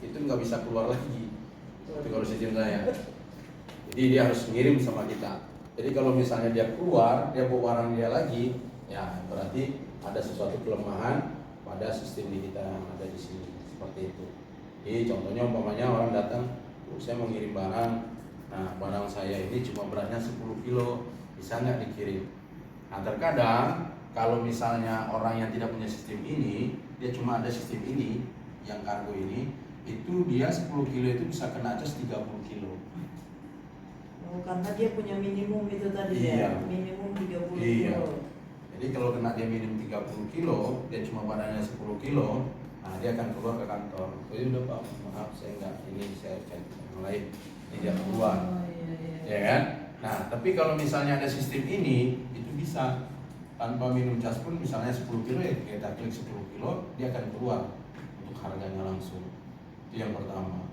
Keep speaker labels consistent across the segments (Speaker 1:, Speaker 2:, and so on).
Speaker 1: itu nggak bisa keluar lagi. Itu kalau sistem saya. Jadi dia harus ngirim sama kita. Jadi kalau misalnya dia keluar, dia bawa barang dia lagi, ya berarti ada sesuatu kelemahan pada sistem di kita yang ada di sini, seperti itu. Jadi contohnya umpamanya orang datang, saya mau ngirim barang, nah barang saya ini cuma beratnya 10 kilo, bisa nggak dikirim? Nah terkadang kalau misalnya orang yang tidak punya sistem ini, dia cuma ada sistem ini, yang kargo ini, itu dia 10 kilo itu bisa kena cas 30 kilo.
Speaker 2: Oh, karena dia punya minimum itu tadi
Speaker 1: Iya.
Speaker 2: ya, minimum 30
Speaker 1: Iya.
Speaker 2: kilo.
Speaker 1: Jadi kalau kena dia minimum 30 kilo, dia cuma badannya 10 kilo, nah dia akan keluar ke kantor. Oh iya udah Pak, maaf saya nggak, ini saya cek yang lain, ini dia keluar.
Speaker 2: Oh, iya.
Speaker 1: Ya kan? Nah, tapi kalau misalnya ada sistem ini, itu bisa tanpa minum cas pun, misalnya 10 kilo ya kita klik 10 kilo, dia akan keluar untuk harganya langsung. Itu yang pertama.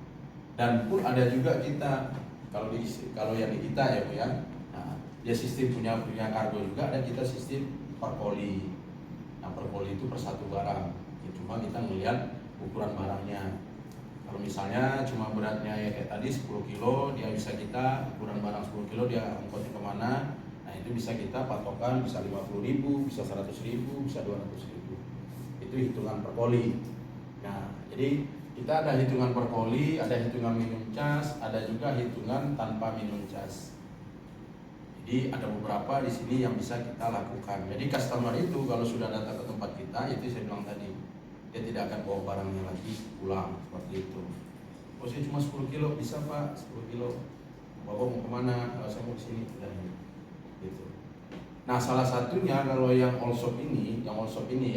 Speaker 1: Dan pun ada juga kita kalau yang di kita ya Bu ya. Nah, dia sistem punya kargo juga, dan kita sistem per poli. Nah, per poli itu per satu barang. Ya, cuma kita melihat ukuran barangnya. Kalau misalnya cuma beratnya ya kayak tadi 10 kilo, dia bisa kita ukuran barang 10 kilo dia angkutnya kemana. Nah itu bisa kita patokan, bisa 50.000, bisa 100.000, bisa 200.000. Itu hitungan per poli. Nah jadi kita ada hitungan per poli, ada hitungan minum cas, ada juga hitungan tanpa minum cas. Jadi ada beberapa di sini yang bisa kita lakukan. Jadi customer itu kalau sudah datang ke tempat kita, itu saya bilang tadi, dia tidak akan bawa barangnya lagi pulang seperti itu. Oh saya cuma 10 kilo, bisa Pak, 10 kilo. Bapak mau kemana? Saya mau ke sini. Gitu. Nah salah satunya kalau yang all shop ini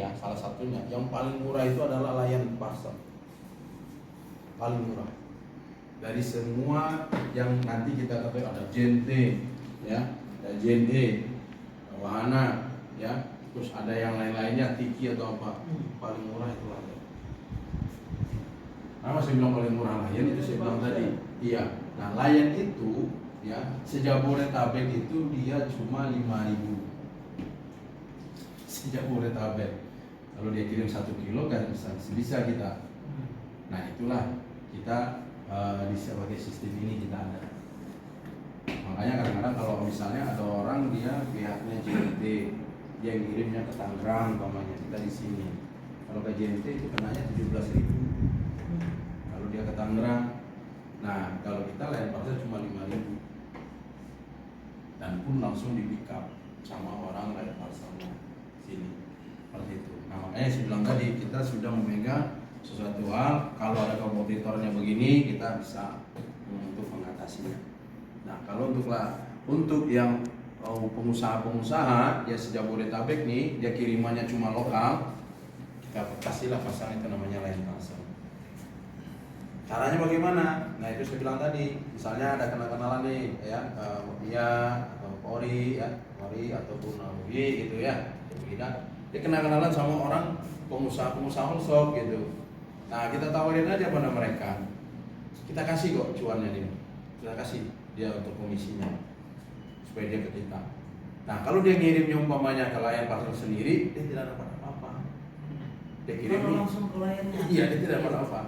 Speaker 1: ya, salah satunya yang paling murah itu adalah layan parcel. Paling murah. Dari semua yang nanti kita ketahui ada JNT, ya, ada JNE, Wahana, ya, terus ada yang lain-lainnya, Tiki atau apa, paling murah itu Layan. Nah, saya bilang paling murah Layan itu saya bilang tadi, iya. Nah, Layan itu, ya, sejabodetabek itu dia cuma 5.000. Sejabodetabek. Kalau dia kirim 1 kilo kan bisa kita. Nah, itulah kita di sebagai sistem ini kita ada. Makanya kadang-kadang kalau misalnya ada orang dia pihaknya JNT, dia ngirimnya ke Tangerang, umpamanya kita di sini. Kalau ke JNT itu kenanya 17.000. Kalau dia ke Tangerang, nah kalau kita layan parcel cuma 5.000. Dan pun langsung di pick up sama orang layan parcelnya sini. Seperti itu. Nah makanya saya bilang tadi kita sudah memegang sesuatu hal, kalau ada kompetitornya begini kita bisa untuk mengatasinya. Nah kalau untuk yang pengusaha-pengusaha ya sejabodetabek nih, dia kirimannya cuma lokal, kita kasihlah pasang itu namanya layan parcel. Caranya bagaimana? Nah itu saya bilang tadi, misalnya ada kenalan nih ya, Mafia atau Polri ya, Polri ataupun UI gitu ya, dia kenalan sama orang pengusaha-pengusaha all shop gitu. Nah kita tawarin aja pada mereka, kita kasih kok cuannya dia, kita kasih dia untuk komisinya supaya dia ke kita. Nah kalau dia ngirimnya umpamanya ke layan parcel sendiri, dia tidak dapat apa-apa. Dia kirim
Speaker 2: langsung ke layannya.
Speaker 1: Iya, dia tidak dapat apa.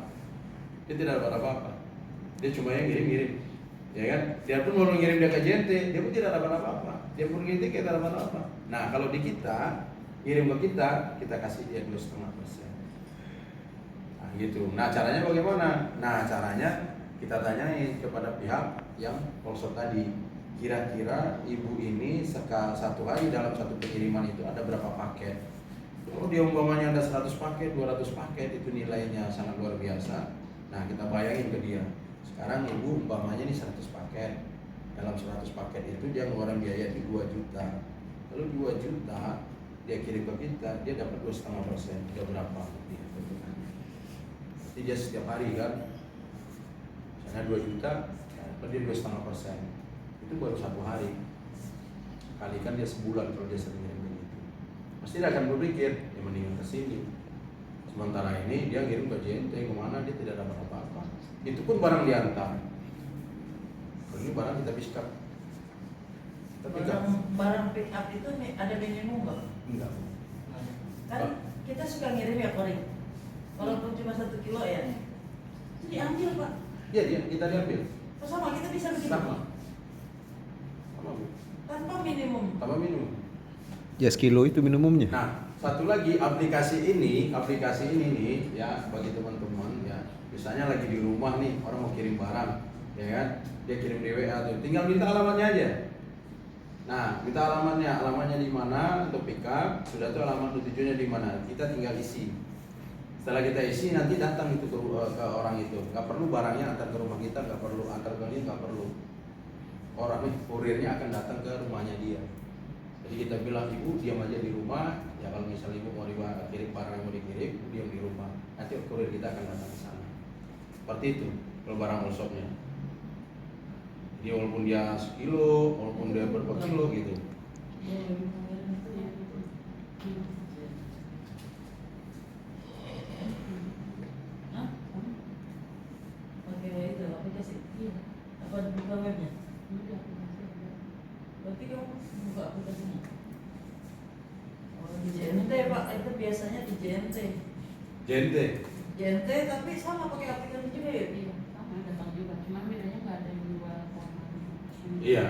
Speaker 1: Dia tidak dapat apa-apa. Dia cuma yang ngirim, ya kan? Dia pun mau ngirim dia ke JNT, dia pun tidak dapat apa-apa. Dia pun ngirim kita tidak dapat apa. Nah kalau di kita ngirim ke kita kasih dia 2,5%. Nah gitu. Nah caranya bagaimana? Nah caranya kita tanyain kepada pihak yang all shop tadi, kira-kira ibu ini satu hari dalam satu pengiriman itu ada berapa paket? Kalau dia umpamanya ada 100 paket, 200 paket, itu nilainya sangat luar biasa. Nah kita bayangin ke dia, sekarang ibu umpamanya ini 100 paket, dalam 100 paket itu dia ngeluarin biaya di 2 juta. Kalau 2 juta dia kirim ke kita, dia dapat 2,5%. Dia berapa? Jadi dia setiap hari kan, misalnya 2 juta, dia 2,5%. Itu baru 1 hari. Kalikan dia sebulan kalau dia sering ngirim begitu. Pasti dia akan berpikir, ya mendingan ke sini. Sementara ini dia ngirim ke JNT, kemana dia tidak dapat apa-apa. Itu pun barang diantar. Kalau ini barang kita pick up. Tapi
Speaker 2: barang pick up itu ada minimum nggak?
Speaker 1: Enggak.
Speaker 2: Kan kita suka ngirim ya Polri, walaupun cuma 1 kilo ya. Diambil Pak.
Speaker 1: Iya, kita diambil.
Speaker 2: Oh, sama kita bisa begitu.
Speaker 1: Sama. Bu.
Speaker 2: Tanpa minimum.
Speaker 1: Tanpa minimum.
Speaker 3: Ya sekilo itu minimumnya.
Speaker 1: Nah, satu lagi aplikasi ini nih ya bagi teman-teman ya, misalnya lagi di rumah nih orang mau kirim barang, ya kan? Dia kirim di WA tuh, tinggal minta alamatnya aja. Nah, minta alamatnya di mana untuk pick up, sudah tuh alamat tujuannya di mana, kita tinggal isi. Setelah kita isi nanti datang itu ke orang itu, nggak perlu barangnya antar ke rumah kita, nggak perlu antar ke ini, nggak perlu. Orang kurirnya akan datang ke rumahnya dia. Jadi kita bilang ibu diam aja di rumah, ya kalau misalnya ibu mau kirim barang yang mau dikirim, ibu diam di rumah. Nanti kurir kita akan datang ke sana. Seperti itu kalau barang all shopnya. Jadi walaupun dia sekilo, walaupun dia berapa kilo gitu.
Speaker 2: Hah? Pakai itu aplikasi? Iya. Apa buka webnya? Berarti kamu buka aplikasinya? Oh, di JNT Pak, itu biasanya di JNT. JNT tapi sama pakai aplikasi juga ya?
Speaker 4: Iya, sama datang juga. Cuma bedanya nggak ada yang jual formal.
Speaker 1: Iya.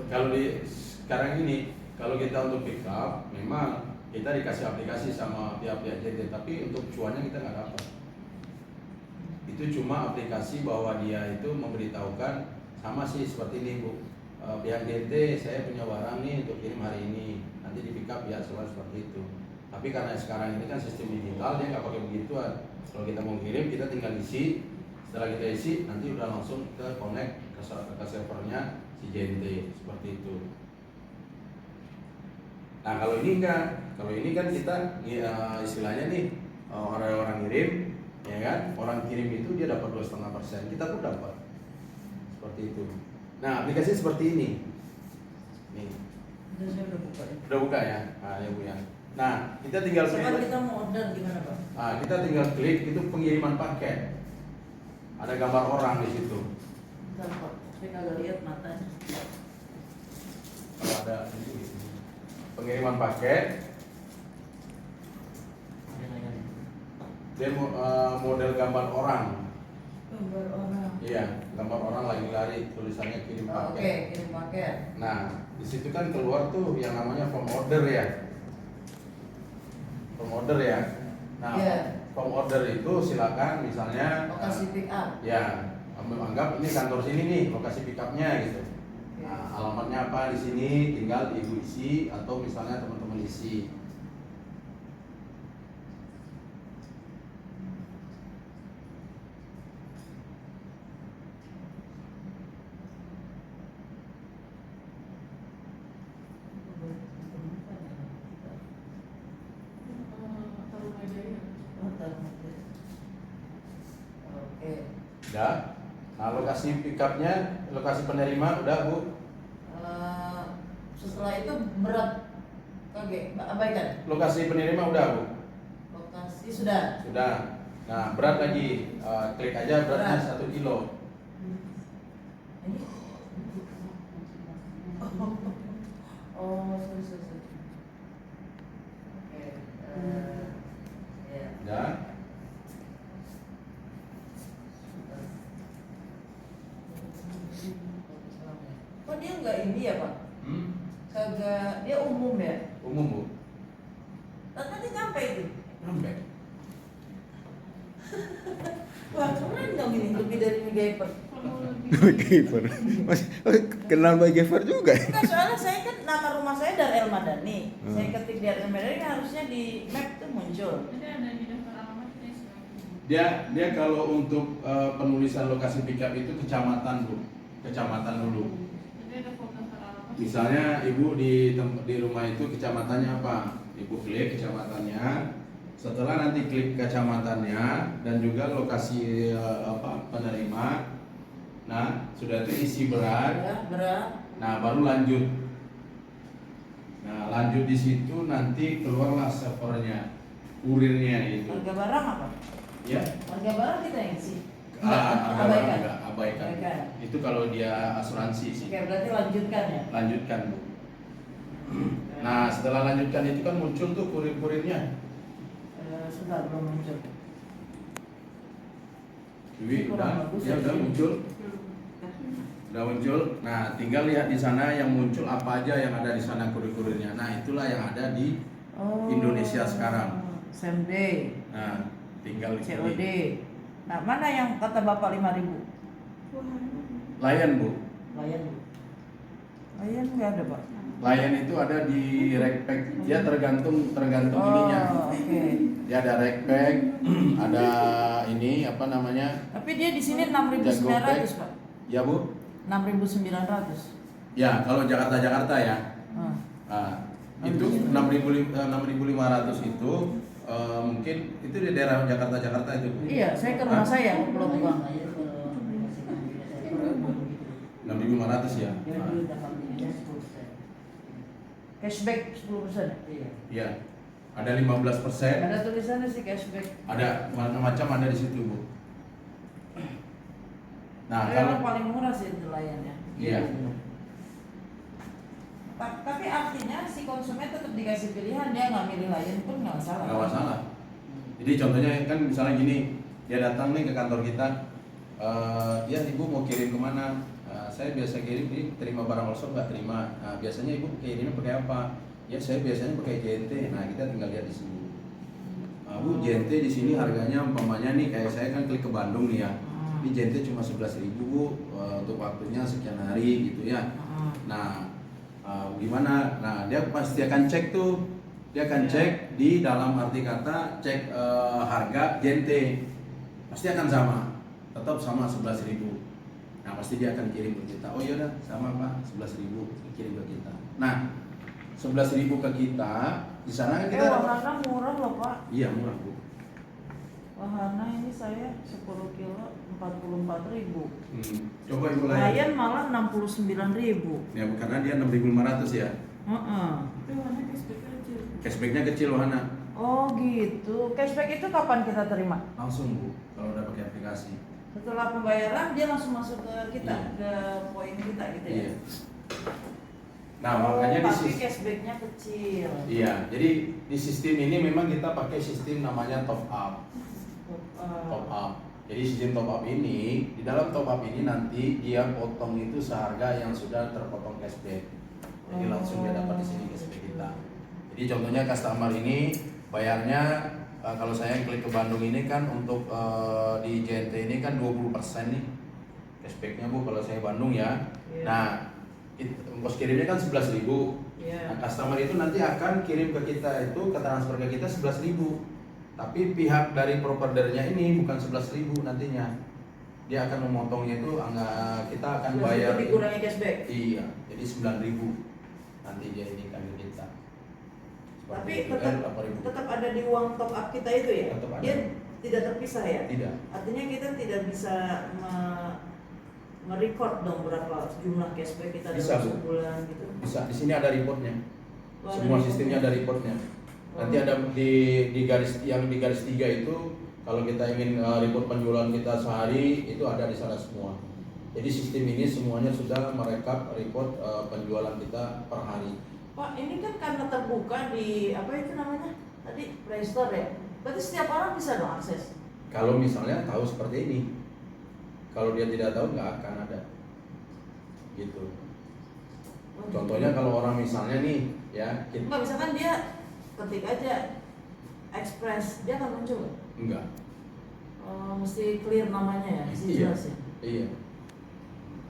Speaker 1: Kalau di sekarang ini, kalau kita untuk pick up, memang kita dikasih aplikasi sama pihak-pihak JNT, tapi untuk cuannya kita nggak dapat. Itu cuma aplikasi bahwa dia itu memberitahukan sama sih seperti ini Bu. Pihak JNT saya punya barang nih untuk kirim hari ini, nanti di pick up ya seperti itu. Tapi karena sekarang ini kan sistem digital, dia nggak pakai begituan. Kalau kita mau kirim kita tinggal isi, setelah kita isi nanti udah langsung ke connect ke servernya si JNT seperti itu. Nah kalau ini enggak, kalau ini kan kita istilahnya nih orang ngirim, ya kan? Orang kirim itu dia dapat 2,5%, kita pun dapat seperti itu. Nah, aplikasi seperti ini. Nih.
Speaker 2: Saya udah buka ya.
Speaker 1: Udah buka ya? Nah, ya Bu ya. Nah, kita tinggal
Speaker 2: Sekarang
Speaker 1: klik.
Speaker 2: kita mau order gimana Pak?
Speaker 1: Nah, kita tinggal klik itu pengiriman paket. Ada gambar orang di situ.
Speaker 2: Bentar Pak, saya kagak lihat matanya.
Speaker 1: Kalau ada ini, pengiriman paket. Dia model gambar orang.
Speaker 2: Gambar orang.
Speaker 1: Iya, gambar orang lagi lari, tulisannya kirim
Speaker 2: Oh,
Speaker 1: paket.
Speaker 2: Oke, kirim paket.
Speaker 1: Nah, di situ kan keluar tuh yang namanya form order ya. Form order ya. Nah,
Speaker 2: Iya.
Speaker 1: form order itu silakan misalnya
Speaker 2: Lokasi pick up.
Speaker 1: ya, anggap ini kantor sini nih, lokasi pick up-nya gitu. Nah, alamatnya apa di sini, tinggal ibu isi atau misalnya teman-teman isi.
Speaker 2: Oke.
Speaker 1: Udah. Nah, lokasi pick up-nya, lokasi penerima udah, Bu.
Speaker 2: Setelah itu berat abaikan.
Speaker 1: Lokasi penerima udah, Bu.
Speaker 2: Lokasi sudah.
Speaker 1: Sudah. Nah, berat lagi. Klik aja beratnya
Speaker 2: Berat.
Speaker 1: 1 kilo.
Speaker 2: Ini? Oh, sorry. Oke. Ya.
Speaker 1: Udah.
Speaker 2: Kok dia nggak ini ya Pak? Kagak, dia umum ya?
Speaker 1: Umum, Bu.
Speaker 2: Nanti nyampe itu.
Speaker 1: Sampai.
Speaker 2: Wah keren dong ini, lebih dari MacGyver.
Speaker 3: MacGyver. Mas, kenal MacGyver juga ya?
Speaker 2: Enggak, soalnya saya kan nama rumah saya Dar El Madani. Saya ketik Dar El Madani harusnya di map tuh muncul.
Speaker 4: Jadi ada di daftar alamat kita
Speaker 1: Dia kalau untuk penulisan lokasi pick up itu kecamatan, Bu. Kecamatan dulu.
Speaker 4: Jadi ada form daftar alamat.
Speaker 1: Misalnya ibu di rumah itu kecamatannya apa? Ibu klik kecamatannya. Setelah nanti klik kecamatannya dan juga lokasi penerima. Nah, sudah itu isi berat.
Speaker 2: Ya, berat.
Speaker 1: Nah, baru lanjut. Nah, lanjut di situ nanti keluarlah servernya, kurirnya itu.
Speaker 2: Harga barang apa?
Speaker 1: Ya.
Speaker 2: Harga barang kita yang isi.
Speaker 1: Harga barang
Speaker 2: Abaikan.
Speaker 1: enggak, abaikan. Itu kalau dia asuransi sih.
Speaker 2: Oke, berarti lanjutkan ya.
Speaker 1: Lanjutkan, Bu. Nah, setelah lanjutkan itu kan muncul tuh kurir-kurirnya.
Speaker 2: Sudah belum muncul.
Speaker 1: Dwi udah, ya udah muncul. Udah muncul. Nah, tinggal lihat di sana yang muncul apa aja yang ada di sana kurir-kurirnya. Nah, itulah yang ada di Indonesia sekarang.
Speaker 2: Same day,
Speaker 1: Nah, tinggal
Speaker 2: COD.
Speaker 1: ini.
Speaker 2: Nah, mana yang kata Bapak 5.000?
Speaker 1: Lion, Bu.
Speaker 2: Layan. Layan nggak ada, Pak.
Speaker 1: Lion itu ada di rackpack. Dia tergantung ininya.
Speaker 2: Oke.
Speaker 1: Dia ada rackpack, ada ini apa namanya?
Speaker 2: Tapi dia di sini 6.900, Pak.
Speaker 1: Ya, Bu.
Speaker 2: 6.900.
Speaker 1: Ya, kalau Jakarta ya.
Speaker 2: Hmm.
Speaker 1: Nah, itu 6.500 itu mungkin itu di daerah Jakarta itu.
Speaker 2: Iya, saya ke rumah saya Pulau Gebang.
Speaker 1: 6.500 ya.
Speaker 2: Cashback 10%.
Speaker 1: Iya. Ada 15%.
Speaker 2: Ada tulisannya sih cashback.
Speaker 1: Ada macam-macam ada di situ, Bu. Nah,
Speaker 2: Tapi
Speaker 1: kalau
Speaker 2: yang paling murah sih nelayan ya.
Speaker 1: iya.
Speaker 2: Tapi artinya si konsumen tetap dikasih pilihan, dia nggak milih layan pun nggak masalah.
Speaker 1: Nggak masalah. Jadi contohnya kan misalnya gini, dia datang nih ke kantor kita, ya ibu mau kirim kemana? Saya biasa kirim, ini terima barang workshop nggak terima. Nah, biasanya ibu kirimnya pakai apa? Ya saya biasanya pakai JNT. Nah kita tinggal lihat di sini. Bu JNT di sini harganya umpamanya nih kayak saya kan klik ke Bandung nih ya. Ini JNT cuma 11.000 Bu, untuk waktunya sekian hari gitu ya. Nah gimana? Nah dia pasti akan cek tuh, dia akan cek di dalam arti kata cek harga JNT pasti akan sama, tetap sama 11.000. Nah pasti dia akan kirim ke kita. Oh iya dah sama Pak, 11.000 kirim ke kita. Nah 11.000 ke kita, di sana kan kita
Speaker 2: Wahana murah loh Pak.
Speaker 1: iya murah Bu.
Speaker 2: Wahana ini saya 10 kilo 44.000.
Speaker 1: Coba Ibu layan.
Speaker 2: Layan malah 69.000.
Speaker 1: Ya karena dia 6.500 ya.
Speaker 4: Tapi warna cashback kecil.
Speaker 1: Cashbacknya kecil Wahana.
Speaker 2: Oh gitu. Cashback itu kapan kita terima?
Speaker 1: Langsung Bu, kalau udah pakai aplikasi.
Speaker 2: Setelah pembayaran dia langsung masuk ke kita,
Speaker 1: Iya.
Speaker 2: ke poin kita gitu ya.
Speaker 1: Iya. Nah makanya di
Speaker 2: tapi cashbacknya kecil.
Speaker 1: iya, jadi di sistem ini memang kita pakai sistem namanya top up. Top up. Jadi sistem top up ini, di dalam top up ini nanti dia potong itu seharga yang sudah terpotong cashback. Jadi langsung dia dapat di sini cashback kita. Jadi contohnya customer ini bayarnya kalau saya klik ke Bandung ini kan untuk di JNT ini kan 20% nih cashbacknya Bu kalau saya Bandung ya.
Speaker 2: Iya.
Speaker 1: Nah ongkos kirimnya kan 11.000.
Speaker 2: Iya.
Speaker 1: Nah, customer itu nanti akan kirim ke kita itu ke transfer ke kita 11.000. Tapi pihak dari providernya ini bukan 11.000 nantinya. Dia akan memotongnya itu kita akan bayar
Speaker 2: dikurangi cashback.
Speaker 1: Iya, jadi 9.000 nanti dia ini kan ke kita.
Speaker 2: Tapi
Speaker 1: Seperti itu,
Speaker 2: tetap
Speaker 1: 8.000.
Speaker 2: tetap ada di uang top up kita itu ya.
Speaker 1: Tetap ada.
Speaker 2: Dia tidak terpisah ya.
Speaker 1: Tidak.
Speaker 2: Artinya kita tidak bisa merecord dong berapa jumlah cashback kita
Speaker 1: Bisa,
Speaker 2: dalam
Speaker 1: Bu.
Speaker 2: sebulan gitu.
Speaker 1: Bisa, di sini ada reportnya.
Speaker 2: Oh,
Speaker 1: Semua
Speaker 2: ada
Speaker 1: sistemnya ada reportnya. Nanti ada di garis yang di garis 3 itu kalau kita ingin report penjualan kita sehari itu ada di sana semua. Jadi sistem ini semuanya sudah merekap report penjualan kita per hari.
Speaker 2: Pak, ini kan karena terbuka di apa itu namanya? Tadi Play Store ya. Berarti setiap orang bisa dong akses.
Speaker 1: Kalau misalnya tahu seperti ini, kalau dia tidak tahu nggak akan ada. Gitu. Contohnya kalau orang misalnya nih, ya,
Speaker 2: Enggak, misalkan dia ketik aja Express, dia akan muncul nggak?
Speaker 1: enggak.
Speaker 2: Mesti clear namanya ya, mesti
Speaker 1: Iya.
Speaker 2: jelas ya.
Speaker 1: Iya.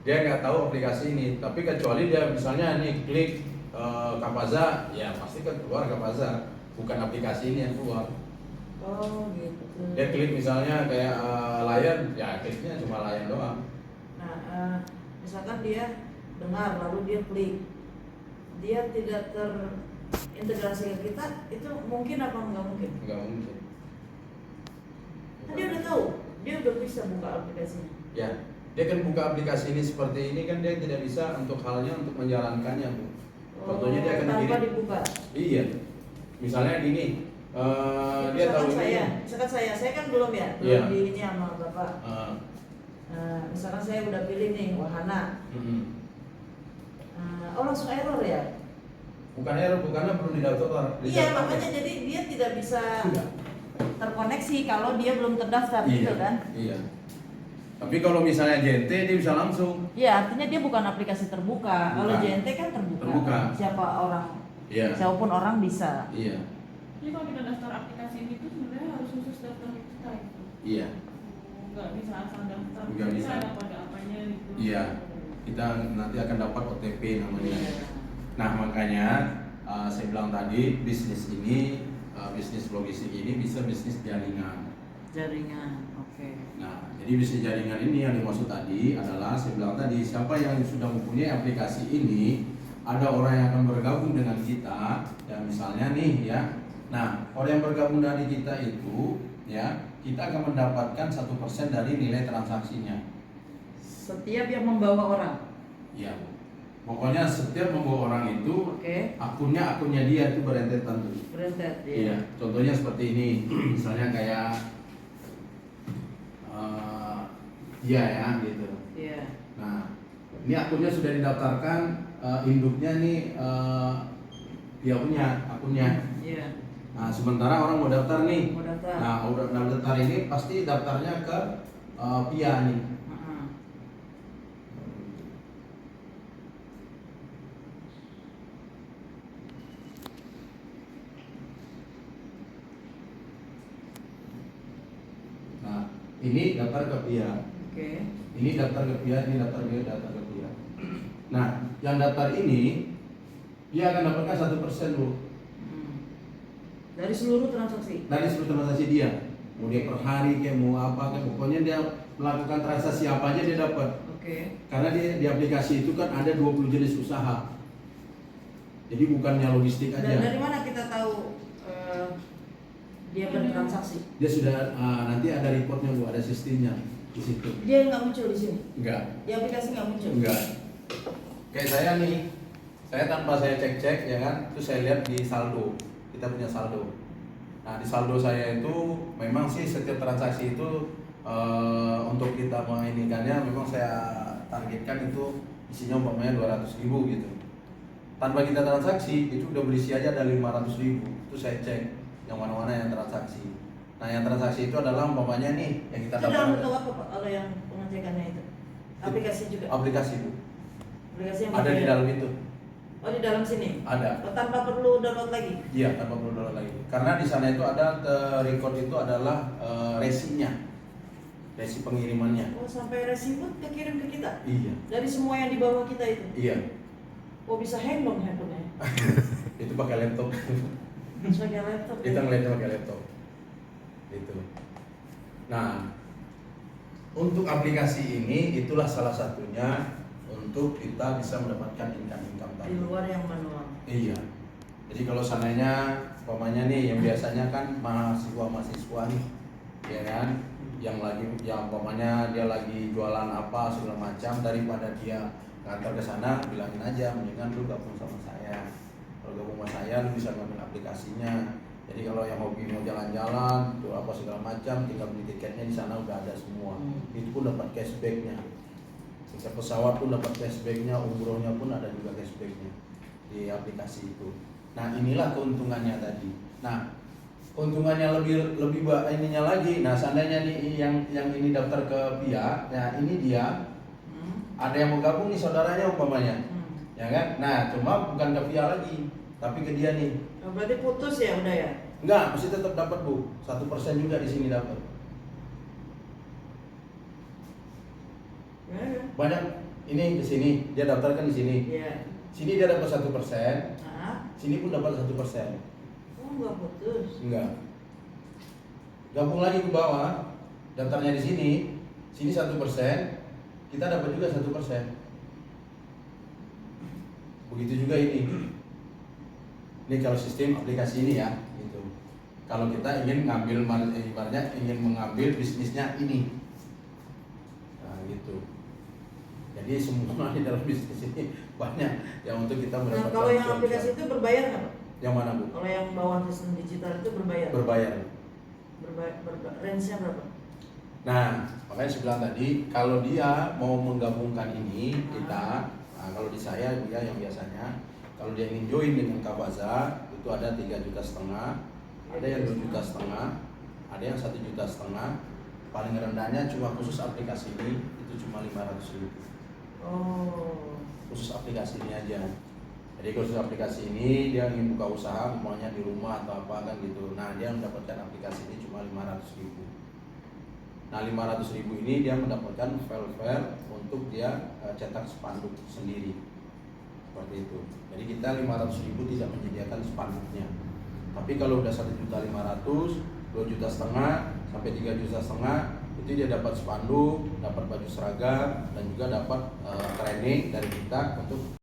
Speaker 1: Dia nggak tahu aplikasi ini, tapi kecuali dia misalnya nih klik Kapaza, ya pasti kan keluar Kapaza, bukan aplikasi ini yang keluar.
Speaker 2: Oh gitu.
Speaker 1: Dia klik misalnya kayak Lion, ya kliknya cuma Lion doang.
Speaker 2: Nah, misalkan dia dengar lalu dia klik, dia tidak terintegrasi ke kita, itu mungkin apa nggak mungkin?
Speaker 1: Nggak mungkin.
Speaker 2: Kan dia udah tahu, dia udah bisa buka aplikasinya.
Speaker 1: Ya, dia kan buka aplikasi ini seperti ini kan dia tidak bisa untuk halnya untuk menjalankannya, Bu. Contohnya dia akan
Speaker 2: tanpa
Speaker 1: kirim.
Speaker 2: dibuka.
Speaker 1: Iya. Misalnya gini, dia tahu
Speaker 2: misalkan saya kan belum ya,
Speaker 1: Iya.
Speaker 2: belum di ini sama bapak. Misalkan saya udah pilih nih wahana, oh langsung error ya?
Speaker 1: bukan error, bukannya belum didaftar.
Speaker 2: Iya, makanya jadi dia tidak bisa
Speaker 1: Sudah.
Speaker 2: terkoneksi kalau dia belum terdaftar gitu kan?
Speaker 1: Iya. Tapi kalau misalnya JNT dia bisa langsung.
Speaker 2: Ya, artinya dia bukan aplikasi terbuka. Kalau
Speaker 1: Bukan.
Speaker 2: JNT kan terbuka.
Speaker 1: Terbuka.
Speaker 2: Siapa orang,
Speaker 1: Iya.
Speaker 2: siapapun orang bisa.
Speaker 1: Iya.
Speaker 4: Jadi kalau kita daftar aplikasi ini tuh sebenarnya harus khusus daftar kita itu.
Speaker 1: Iya.
Speaker 4: Nggak bisa asal daftar.
Speaker 1: Nggak bisa.
Speaker 4: Ada pada apanya gitu.
Speaker 1: Iya. Kita nanti akan dapat OTP namanya.
Speaker 2: Iya.
Speaker 1: Nah makanya saya bilang tadi bisnis ini, bisnis logistik ini bisa bisnis jaringan.
Speaker 2: Jaringan, oke.
Speaker 1: Nah, jadi bisnis jaringan ini yang dimaksud tadi adalah saya bilang tadi siapa yang sudah mempunyai aplikasi ini, ada orang yang akan bergabung dengan kita, ya misalnya nih ya. Nah, orang yang bergabung dari kita itu, ya kita akan mendapatkan 1% dari nilai transaksinya.
Speaker 2: Setiap yang membawa orang.
Speaker 1: Ya, pokoknya setiap membawa orang itu
Speaker 2: Oke.
Speaker 1: akunnya dia itu berentetan tuh.
Speaker 2: Berentet
Speaker 1: Iya,
Speaker 2: ya.
Speaker 1: contohnya seperti ini, misalnya kayak iya ya gitu.
Speaker 2: Iya.
Speaker 1: Nah, ini akunnya sudah didaftarkan, induknya nih dia punya akunnya.
Speaker 2: Iya.
Speaker 1: Nah, sementara orang mau daftar nih.
Speaker 2: Mau daftar.
Speaker 1: Nah, udah daftar ini pasti daftarnya ke PIA nih.
Speaker 2: Heeh.
Speaker 1: Nah, ini daftar ke PIA.
Speaker 2: Oke.
Speaker 1: Ini daftar ke PIA, ini daftar ke PIA. Nah, yang daftar ini dia akan dapatkan 1% Bu.
Speaker 2: Hmm. Dari seluruh transaksi.
Speaker 1: Dari seluruh transaksi dia. Mau dia per hari kayak mau apa kayak pokoknya dia melakukan transaksi apa aja dia dapat.
Speaker 2: Oke.
Speaker 1: Karena di aplikasi itu kan ada 20 jenis usaha. Jadi bukannya logistik
Speaker 2: Dan
Speaker 1: aja.
Speaker 2: dari mana kita tahu dia bertransaksi?
Speaker 1: Dia sudah nanti ada reportnya Bu, ada sistemnya di situ.
Speaker 2: Dia nggak muncul di sini.
Speaker 1: Enggak.
Speaker 2: Di aplikasi nggak muncul.
Speaker 1: Enggak. Kayak saya nih, saya tanpa saya cek ya kan, terus saya lihat di saldo. Kita punya saldo. Nah di saldo saya itu memang sih setiap transaksi itu untuk kita menginikannya memang saya targetkan itu isinya umpamanya 200.000 gitu. Tanpa kita transaksi itu udah berisi aja ada 500.000. Itu saya cek yang mana-mana yang transaksi. Nah yang transaksi itu adalah umpamanya nih yang kita
Speaker 2: Itu dalam bentuk
Speaker 1: dapat
Speaker 2: apa Pak? Kalau yang pengecekannya itu? Aplikasi juga.
Speaker 1: aplikasi Bu.
Speaker 2: Aplikasi yang
Speaker 1: Ada di
Speaker 2: berbeda.
Speaker 1: dalam itu.
Speaker 2: Oh di dalam sini.
Speaker 1: Ada.
Speaker 2: Oh, tanpa perlu download lagi.
Speaker 1: Iya, tanpa perlu download lagi. Karena di sana itu ada record itu adalah resinya, resi pengirimannya.
Speaker 2: Oh sampai resi pun kekirim ke kita.
Speaker 1: Iya,
Speaker 2: Dari semua yang di bawah kita itu.
Speaker 1: iya.
Speaker 2: Oh bisa hang dong handphonenya.
Speaker 1: Itu pakai laptop.
Speaker 2: Sebagai laptop.
Speaker 1: Kita
Speaker 2: ya.
Speaker 1: ngeliatnya pakai laptop. Itu. Nah, untuk aplikasi ini itulah salah satunya untuk kita bisa mendapatkan income
Speaker 2: Di
Speaker 1: tadi.
Speaker 2: luar yang manual.
Speaker 1: Iya. Jadi kalau sananya, umpamanya nih yang biasanya kan mahasiswa nih, ya kan, yang umpamanya dia lagi jualan apa segala macam, daripada dia ngantar ke sana, bilangin aja, mendingan lu gabung sama saya. Kalau gabung sama saya, lu bisa ngambil aplikasinya. Jadi kalau yang hobi mau jalan-jalan, tuh apa segala macam, tinggal beli tiketnya di sana udah ada semua. Itu pun dapat cashbacknya. Tiket pesawat pun dapat cashbacknya, umrohnya pun ada juga cashbacknya di aplikasi itu. Nah inilah keuntungannya tadi. Nah keuntungannya lebih ininya lagi. Nah seandainya nih yang ini daftar ke PIA, nah ini dia ada yang mau gabung nih saudaranya umpamanya, ya kan? Nah cuma bukan ke PIA lagi, tapi ke dia nih.
Speaker 2: Oh, berarti putus ya udah ya?
Speaker 1: Enggak, mesti tetap dapat Bu. 1% juga di sini dapat.
Speaker 2: Ya.
Speaker 1: Banyak ini ke sini, dia daftarkan di sini.
Speaker 2: Iya.
Speaker 1: Sini dia dapat 1%,
Speaker 2: Nah,
Speaker 1: sini pun dapat 1%.
Speaker 2: oh nggak putus.
Speaker 1: Enggak. Gabung lagi ke bawah, daftarnya di sini 1%, kita dapat juga 1%. Begitu juga ini. Ini kalau sistem aplikasi ini ya, gitu. Kalau kita ingin ngambil ibaratnya ingin mengambil bisnisnya ini, nah gitu. Jadi semua di dalam bisnis ini banyak yang untuk kita
Speaker 2: Nah
Speaker 1: mendapatkan.
Speaker 2: kalau yang
Speaker 1: cuan.
Speaker 2: aplikasi itu berbayar nggak Pak?
Speaker 1: Yang mana Bu?
Speaker 2: Kalau yang bawah sistem digital itu berbayar?
Speaker 1: Berbayar.
Speaker 2: Range-nya berapa?
Speaker 1: Nah, makanya saya bilang tadi, kalau dia mau menggabungkan ini kita, nah kalau di saya dia yang biasanya, kalau dia ingin join dengan Kabaza itu ada 3,5 juta, ada yang 2,5 juta, ada yang 1,5 juta, paling rendahnya cuma khusus aplikasi ini itu cuma 500.000.
Speaker 2: Oh.
Speaker 1: Khusus aplikasi ini aja. Jadi khusus aplikasi ini dia ingin buka usaha, umpamanya di rumah atau apa kan gitu. Nah dia mendapatkan aplikasi ini cuma 500.000. Nah 500.000 ini dia mendapatkan file-file untuk dia cetak spanduk sendiri. Seperti itu. Jadi kita 500.000 tidak menyediakan spanduknya. Tapi kalau udah 1.500.000, 2,5 juta sampai 3,5 juta itu dia dapat spanduk, dapat baju seragam dan juga dapat training dari kita untuk